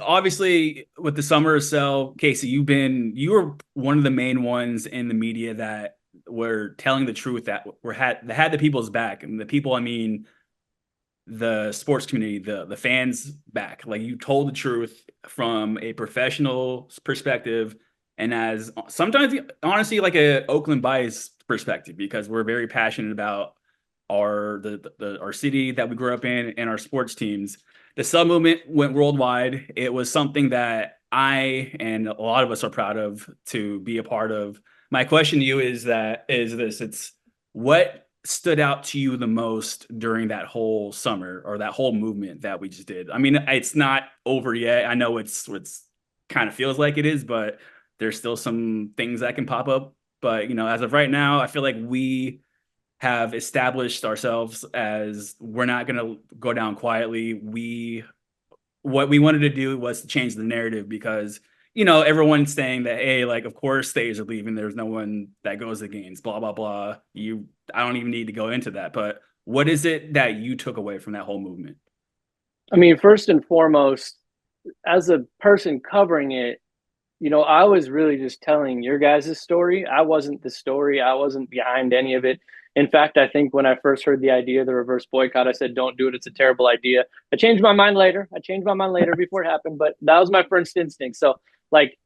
obviously with the summer or so, Casey, you were one of the main ones in the media that were telling the truth, that had the people's back. And the people, I mean, the sports community, the fans back. Like, you told the truth from a professional perspective, and as sometimes honestly like a Oakland bias perspective, because we're very passionate about our city that we grew up in and our sports teams. The sub movement went worldwide. It was something that I and a lot of us are proud of to be a part of. My question to you is this: it's what stood out to you the most during that whole summer or that whole movement that we just did? I mean, it's not over yet. I know it's kind of feels like it is, but there's still some things that can pop up. But as of right now, I feel like we have established ourselves as we're not going to go down quietly. What we wanted to do was to change the narrative, because everyone's saying that, hey, like, of course stays are leaving, there's no one that goes to games, blah blah blah. I don't even need to go into that, but what is it that you took away from that whole movement? I mean, first and foremost, as a person covering it, I was really just telling your guys' story. I wasn't the story. I wasn't behind any of it. In fact, I think when I first heard the idea of the reverse boycott, I said, don't do it. It's a terrible idea. I changed my mind later. I changed my mind later before it happened, but that was my first instinct. So, like,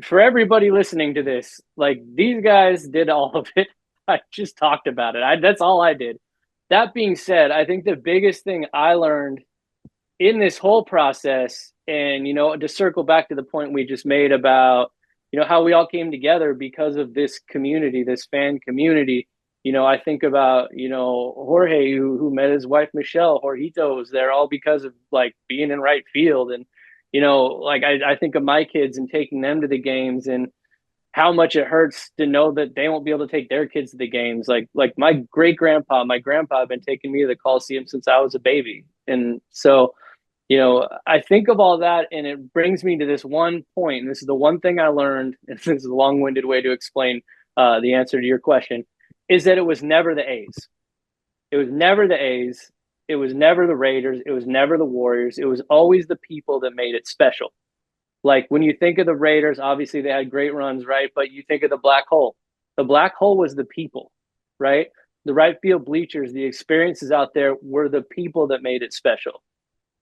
for everybody listening to this, like, these guys did all of it. I just talked about it. That's all I did. That being said, I think the biggest thing I learned in this whole process, and to circle back to the point we just made about how we all came together because of this community, this fan community. I think about Jorge, who met his wife Michelle. Jorgito was there all because of like being in right field. And like I think of my kids and taking them to the games, and how much it hurts to know that they won't be able to take their kids to the games. Like my great grandpa, my grandpa have been taking me to the Coliseum since I was a baby. And so I think of all that, and it brings me to this one point. And this is the one thing I learned, and this is a long-winded way to explain the answer to your question, is that it was never the A's. It was never the A's. It was never the Raiders. It was never the Warriors. It was always the people that made it special. Like, when you think of the Raiders, obviously they had great runs, right? But you think of the black hole. The black hole was the people, right? The right field bleachers, the experiences out there were the people that made it special.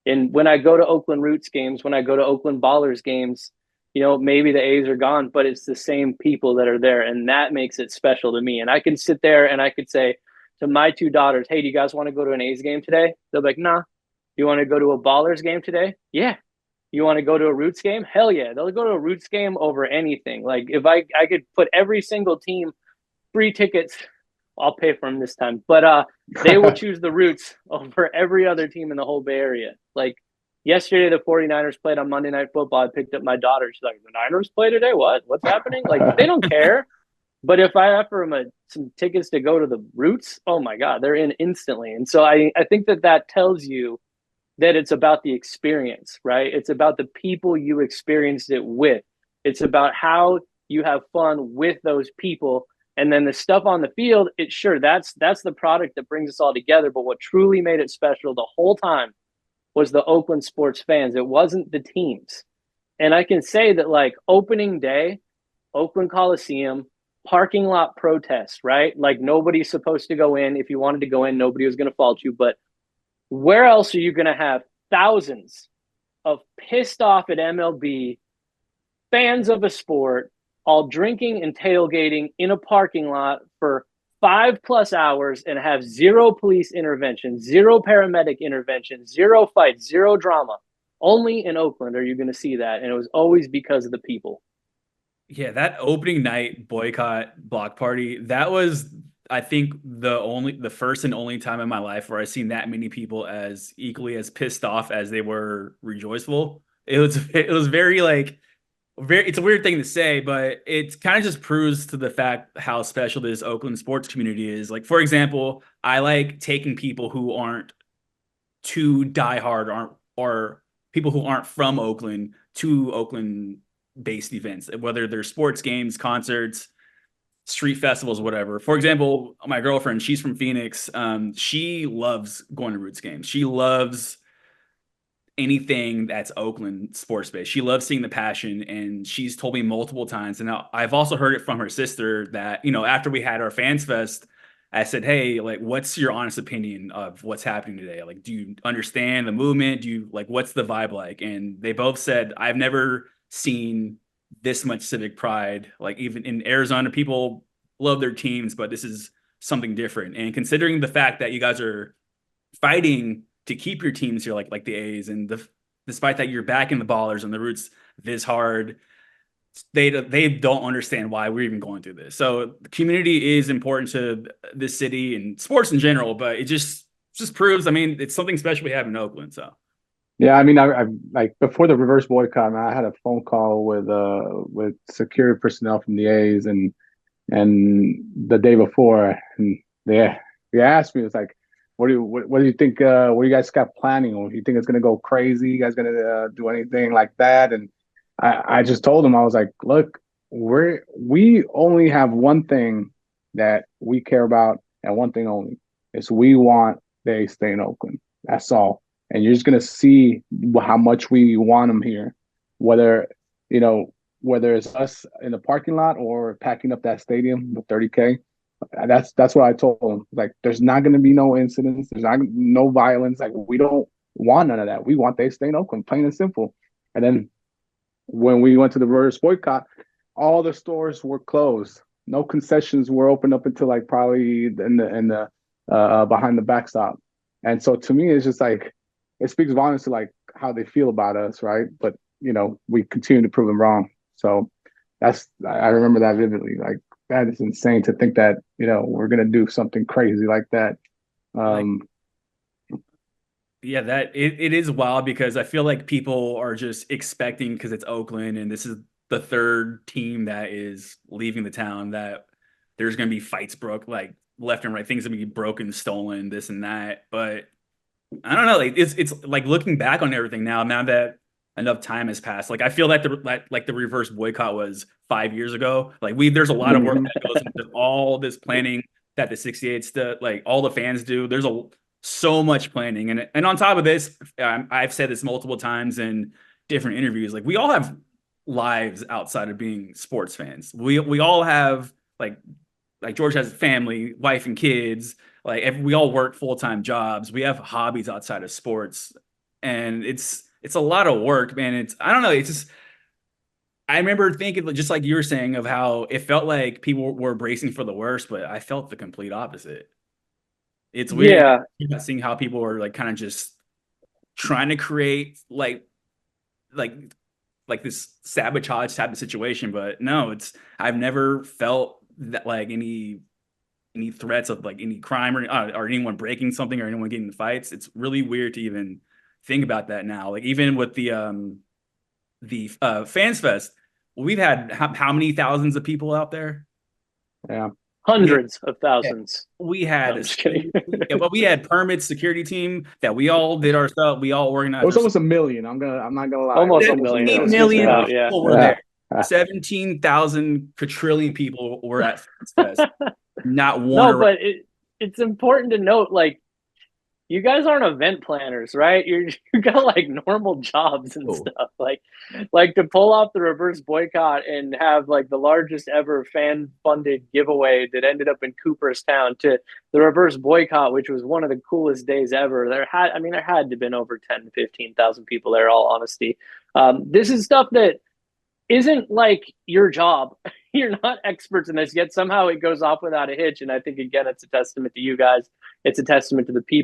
And when I go to Oakland Roots games, when I go to Oakland Ballers games, maybe the A's are gone, but it's the same people that are there. And that makes it special to me. And I can sit there and I could say to my two daughters, hey, do you guys want to go to an A's game today? They'll be like, nah. You want to go to a Ballers game today? Yeah. You want to go to a Roots game? Hell yeah. They'll go to a Roots game over anything. Like, if I could put every single team free tickets, I'll pay for them this time. But they will choose the Roots over every other team in the whole Bay Area. Like, yesterday, the 49ers played on Monday Night Football. I picked up my daughter. She's like, the Niners play today? What? What's happening? Like, they don't care. But if I offer them some tickets to go to the Roots, oh my God, they're in instantly. And so I think that tells you that it's about the experience, right? It's about the people you experienced it with. It's about how you have fun with those people. And then the stuff on the field, that's the product that brings us all together. But what truly made it special the whole time was the Oakland sports fans. It wasn't the teams. And I can say that, like, opening day, Oakland Coliseum, parking lot protests, right? Like, nobody's supposed to go in. If you wanted to go in, nobody was going to fault you. But where else are you going to have thousands of pissed off at MLB fans of a sport all drinking and tailgating in a parking lot for 5+ hours and have zero police intervention, zero paramedic intervention, zero fights, zero drama? Only in Oakland are you going to see that. And it was always because of the people. Yeah, that opening night boycott block party, that was, I think, the first and only time in my life where I've seen that many people as equally as pissed off as they were rejoiceful. It was very like very, it's a weird thing to say, but it kind of just proves to the fact how special this Oakland sports community is. Like, for example, I like taking people who aren't too diehard, aren't or people who aren't from Oakland, to Oakland based events, whether they're sports games, concerts, street festivals, whatever. For example, my girlfriend, she's from Phoenix. She loves going to Roots games. She loves anything that's Oakland sports based. She loves seeing the passion, and she's told me multiple times. And I've also heard it from her sister that, after we had our fans fest, I said, "Hey, like, what's your honest opinion of what's happening today? Like, do you understand the movement? Do you like what's the vibe like?" And they both said, "I've never seen this much civic pride. Like, even in Arizona, people love their teams, but this is something different." And considering the fact that you guys are fighting to keep your teams here, like the A's, and despite that you're back in the ballers and the roots this hard, they don't understand why we're even going through this. So the community is important to this city and sports in general, but it just proves. I mean, it's something special we have in Oakland. So Yeah, I mean, I like before the reverse boycott, man, I had a phone call with security personnel from the A's, and the day before, and they asked me, it's like, what do you think? What do you guys got planning? Or do you think it's gonna go crazy? You guys gonna do anything like that? And I just told them, I was like, look, we only have one thing that we care about, and one thing only. Is we want they stay in Oakland. That's all. And you're just gonna see how much we want them here, whether you know whether it's us in the parking lot or packing up that stadium with 30K. That's what I told them. Like, there's not going to be no incidents. There's not no violence. Like, we don't want none of that. We want they stay in Oakland, plain and simple. And then when we went to the reverse boycott, all the stores were closed. No concessions were open up until like probably in the behind the backstop. And so to me, it's just like it speaks volumes to like how they feel about us, right? But we continue to prove them wrong. So I remember that vividly. Like, that is insane to think that we're gonna do something crazy like that. like, yeah, that it is wild because I feel like people are just expecting, because it's Oakland and this is the third team that is leaving the town, that there's gonna be fights broke like left and right, things gonna be broken, stolen, this and that. But I don't know. Like, it's like looking back on everything now that enough time has passed. Like, I feel like the reverse boycott was 5 years ago. Like, there's a lot of work that goes into all this planning that the 68 like all the fans do. There's so much planning, and on top of this, I've said this multiple times in different interviews. Like, we all have lives outside of being sports fans. We all have like George has a family, wife and kids. Like, we all work full-time jobs. We have hobbies outside of sports, and it's a lot of work, man. I don't know. It's just, I remember thinking, just like you were saying, of how it felt like people were bracing for the worst, but I felt the complete opposite. It's weird seeing how people are like kind of just trying to create like this sabotage type of situation. But no, I've never felt that like any threats of like any crime or anyone breaking something or anyone getting in fights. It's really weird to even think about that now. Like, even with the Fans Fest, we've had how many thousands of people out there? Yeah, hundreds of thousands. We had No, I'm just kidding. but we had permits, security team that we all did our stuff. We all organized. it was almost a million. I'm not gonna lie. Almost a Almost million. 17 It was million just about, yeah. people were there. 17,000 quadrillion people were at Fans Fest. Not one. No, but it's important to note, like, you guys aren't event planners, right? You got like normal jobs and stuff. Like to pull off the reverse boycott and have like the largest ever fan funded giveaway that ended up in Cooperstown to the reverse boycott, which was one of the coolest days ever. There had to have been over 10 to 15,000 people there, all honesty. This is stuff that isn't like your job. You're not experts in this, yet somehow it goes off without a hitch. And I think, again, it's a testament to you guys. It's a testament to the people.